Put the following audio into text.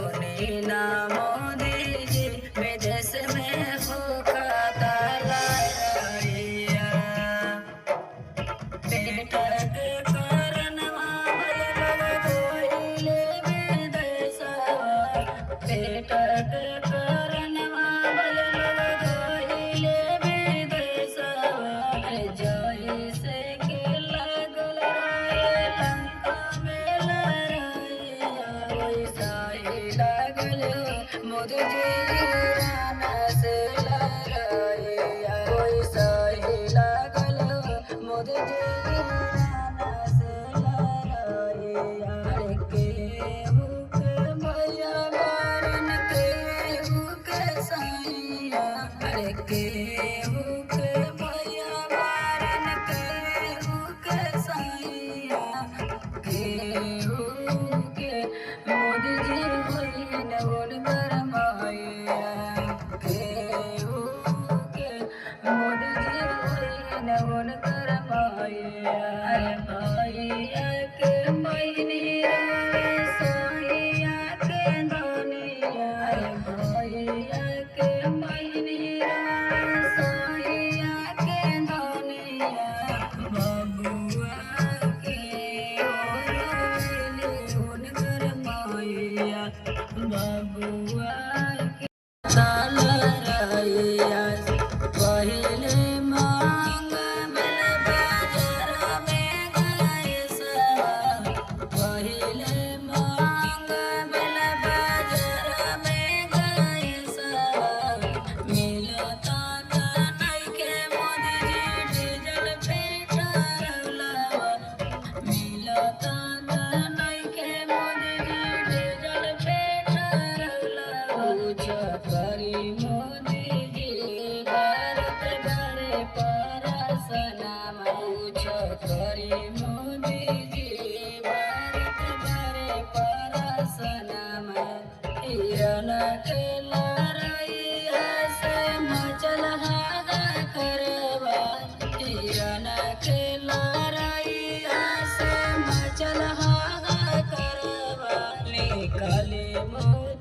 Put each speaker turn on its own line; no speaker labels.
सुनी ना मोदी जी विदेश में हो खाता लड़ाइया। पेट के कारणवा भयल गइले विदेशवा, पेट के कारणवा भयल गइले विदेशवा। जइसे के लागल रहे लंका में लड़ाइया, वैसा ही लागल मोदी जी ईरान से लड़ाइया, वैसा ही लागल मोदी जी ईरान से लड़ाइया। अरे केहू के भैया बारन केहू के सैया, अरे केहू के भैया बारन केहू के सैया। केहू के मोदी जी होइन उनकर मैया, केहू के मोदी जी होइन उनकर मैया। अरे भैया के मैनी रे सैया के धनिया, अरे भैया के मैनी रे सैया के धनिया। बबुआ के होइले उनकर मैया, बबुआ के लड़ाइया। पहिले मांग मिल बाजार में गइसवा, पहिले मांग मिल बाजार में गइसवा। मिलता त नइखे मोदी जी डीजल पेट्रोलवा, मिलता त नइखे मोदी जी डीजल पेट्रोलवा। पूछ करी मोदी जी भारत भरे परसनमा, पूछ करी मोदी जी भारत भरे परसनमा। ईरान के लड़ाइया से मचल हाहाकारवा, ईरान के लड़ाइया से मचल हाहाकारवा। निकले मोदी